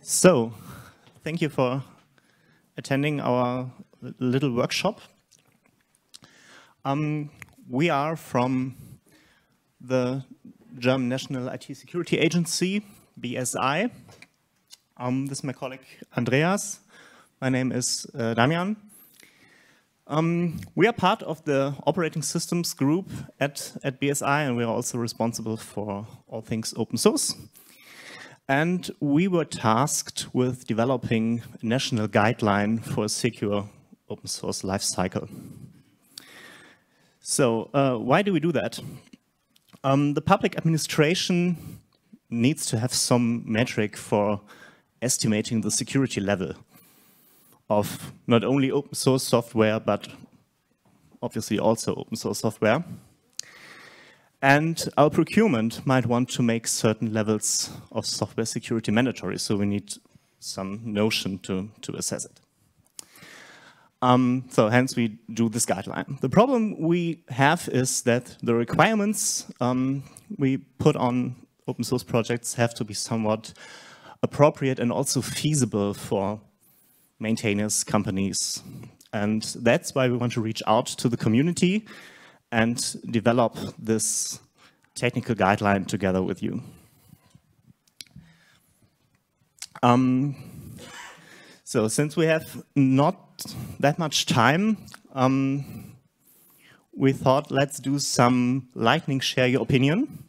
So, thank you for attending our little workshop. We are from the German National IT Security Agency, BSI. This is my colleague Andreas. My name is Damian. We are part of the operating systems group at BSI, and we are also responsible for all things open source. And we were tasked with developing a national guideline for a secure open source lifecycle. So why do we do that? The public administration needs to have some metric for estimating the security level of not only open source software, but obviously also open source software. And our procurement might want to make certain levels of software security mandatory, so we need some notion to assess it. So hence we do this guideline. The problem we have is that the requirements we put on open source projects have to be somewhat appropriate and also feasible for maintainers, companies. And that's why we want to reach out to the community and develop this technical guideline together with you. So since we have not that much time, we thought let's do some lightning share your opinion.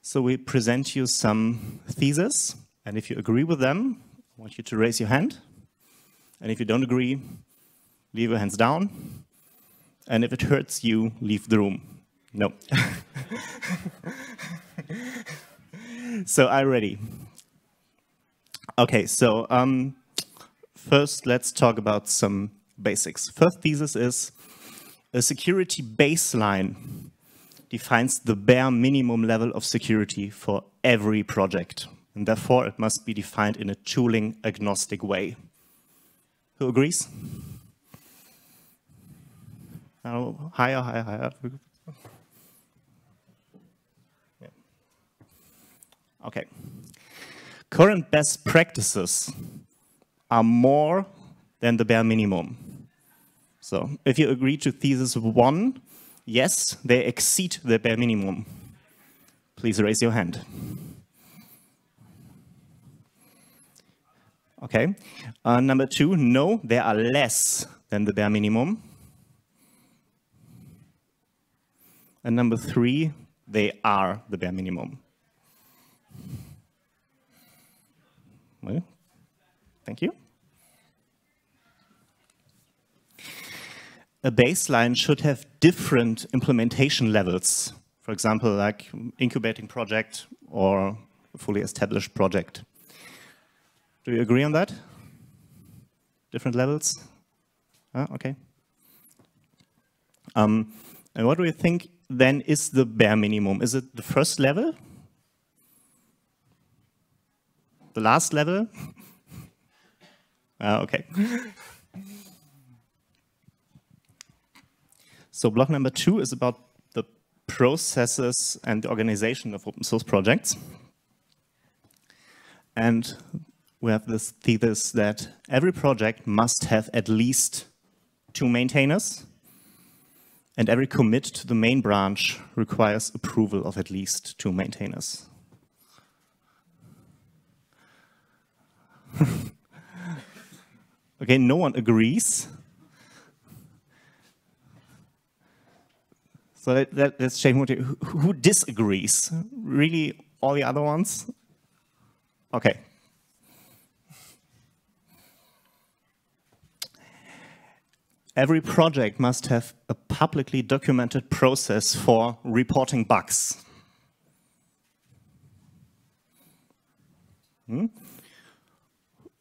So we present you some theses, and if you agree with them, I want you to raise your hand. And if you don't agree, leave your hands down. And if it hurts you, leave the room. No. So I'm ready. Okay, so first let's talk about some basics. First thesis is a security baseline defines the bare minimum level of security for every project. And therefore it must be defined in a tooling agnostic way. Who agrees? Oh, higher, higher, higher. Yeah. Okay. Current best practices are more than the bare minimum. So if you agree to thesis 1, yes, they exceed the bare minimum. Please raise your hand. Okay. Number 2, no, they are less than the bare minimum. And number 3, they are the bare minimum. Well, thank you. A baseline should have different implementation levels. For example, like incubating project or a fully established project. Do you agree on that? Different levels? Okay. And what do you think then is the bare minimum? Is it the first level? The last level? Okay. So block number 2 is about the processes and the organization of open source projects. And we have this thesis that every project must have at least 2 maintainers. And every commit to the main branch requires approval of at least 2 maintainers. Okay, no one agrees. So let's check who disagrees. Really, all the other ones? Okay. Every project must have a publicly documented process for reporting bugs.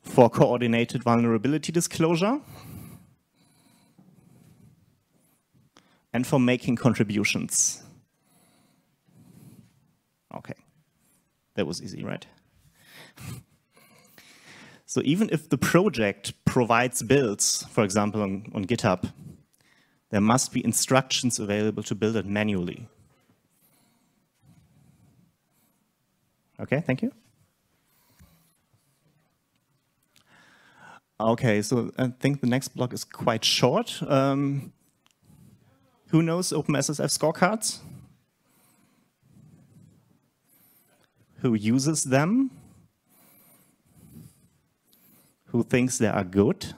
For coordinated vulnerability disclosure. And for making contributions. Okay, that was easy, right? So even if the project provides builds, for example, on GitHub, there must be instructions available to build it manually. Okay, thank you. Okay, so I think the next block is quite short. Who knows OpenSSF scorecards? Who uses them? Who thinks they are good?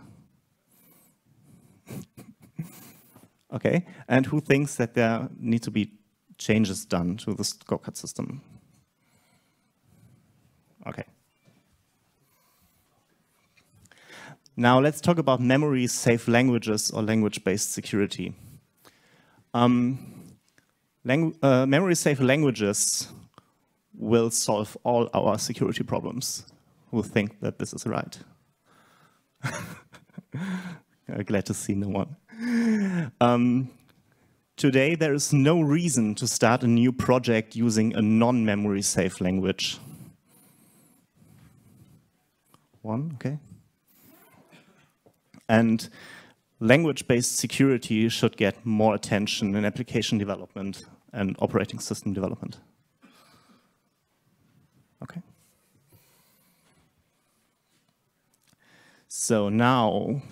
Okay, and who thinks that there need to be changes done to the scorecard system? Okay. Now let's talk about memory-safe languages or language-based security. Memory-safe languages will solve all our security problems. Who think that this is right? Glad to see no one. Today, there is no reason to start a new project using a non-memory safe language. One, okay. And language-based security should get more attention in application development and operating system development. Okay. So now,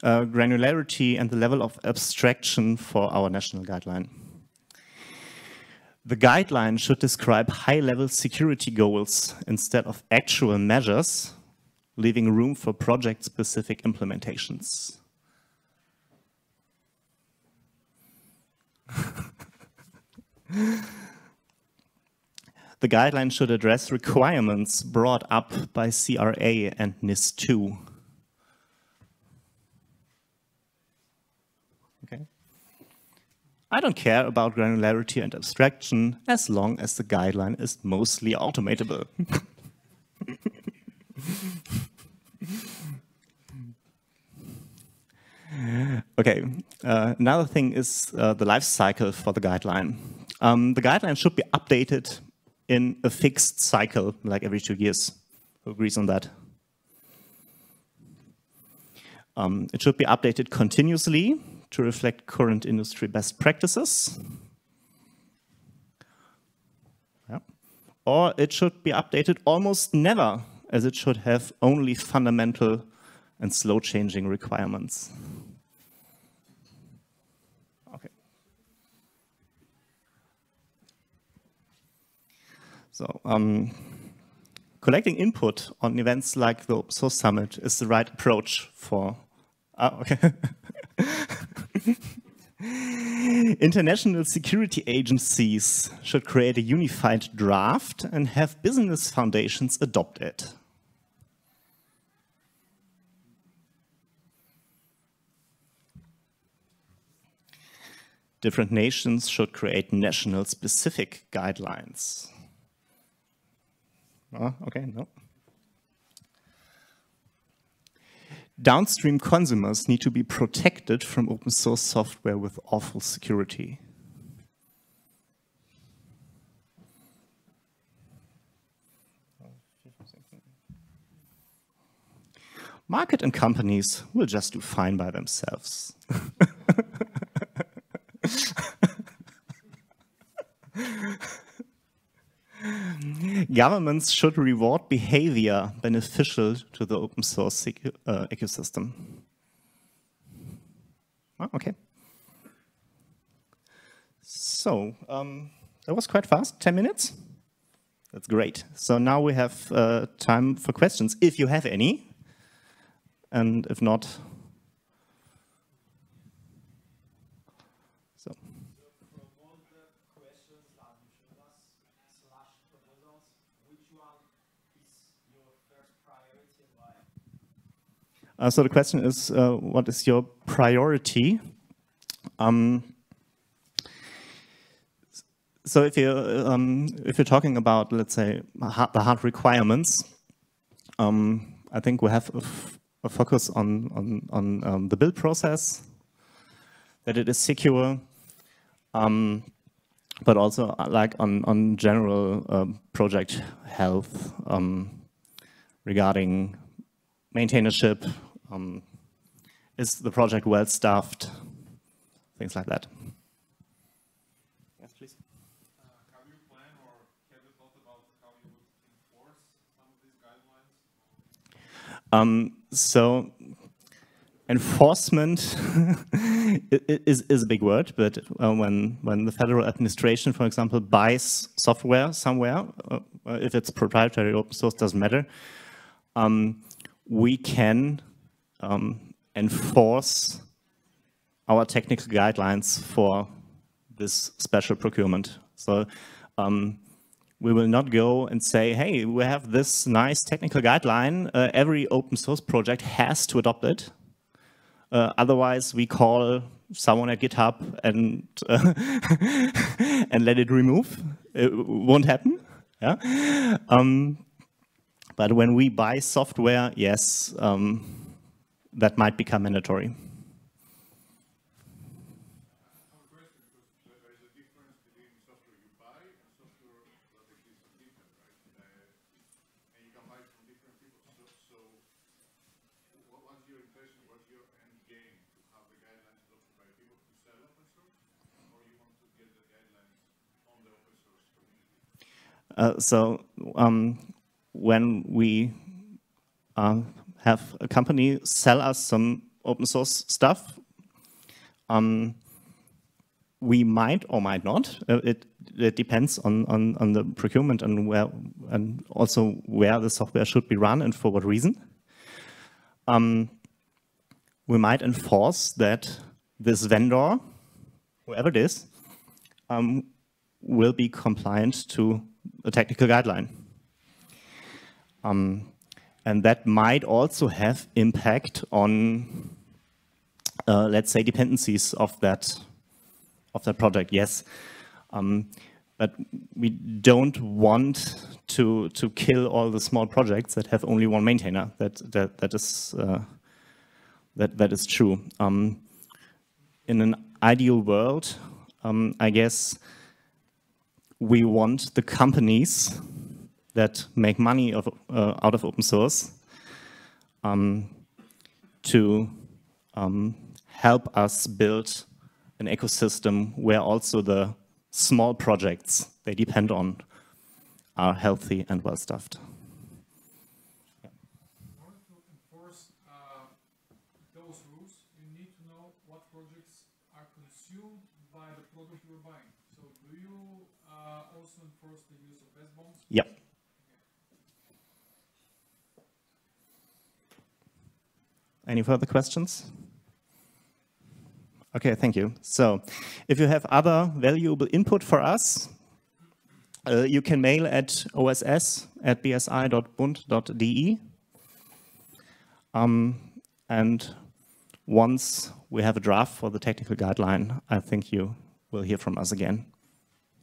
granularity and the level of abstraction for our national guideline. The guideline should describe high-level security goals instead of actual measures, leaving room for project-specific implementations. The guideline should address requirements brought up by CRA and NIS2. Okay. I don't care about granularity and abstraction as long as the guideline is mostly automatable. Okay, another thing is the life cycle for the guideline. The guideline should be updated in a fixed cycle, like every 2 years. Who agrees on that? It should be updated continuously to reflect current industry best practices. Yeah. Or it should be updated almost never, as it should have only fundamental and slow-changing requirements. Okay. So, collecting input on events like the Open Source Summit is the right approach for... okay. International security agencies should create a unified draft and have business foundations adopt it. Different nations should create national specific guidelines. Oh, okay, no. Downstream consumers need to be protected from open source software with awful security. Market and companies will just do fine by themselves. Governments should reward behavior beneficial to the open source ecosystem. Oh, okay. So, that was quite fast, 10 minutes. That's great. So now we have time for questions, if you have any. And if not, so. From all the questions that you showed us, slash proposals, which one is your first priority and why? So the question is, what is your priority? So if you're talking about, let's say, the hard requirements, I think we have a focus on the build process, that it is secure, but also like on general project health regarding maintainership. Is the project well staffed? Things like that. Yes, please. Have you planned or have you thought about how you would enforce some of these guidelines? So enforcement is a big word, but when the federal administration, for example, buys software somewhere, if it's proprietary or open source, doesn't matter, we can enforce our technical guidelines for this special procurement. So we will not go and say, hey, we have this nice technical guideline, every open source project has to adopt it. Otherwise, we call someone at GitHub and and let it remove. It won't happen. Yeah? But when we buy software, yes, that might become mandatory. So when we have a company sell us some open source stuff, we might or might not. It depends on the procurement and also where the software should be run and for what reason. We might enforce that this vendor, whoever it is, will be compliant to a technical guideline. And that might also have impact on, let's say, dependencies of that project, yes. But we don't want to kill all the small projects that have only one maintainer. That is true. In an ideal world, I guess we want the companies that make money out of open source to help us build an ecosystem where also the small projects they depend on are healthy and well-staffed. In order to enforce those rules, you need to know what projects are consumed by the product you're buying. So do you also enforce the use of S-bonds? Yep. Okay. Any further questions? Okay, thank you. So if you have other valuable input for us, you can mail at oss@bsi.bund.de. And once we have a draft for the technical guideline, I think you will hear from us again.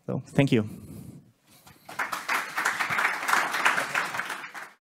So thank you.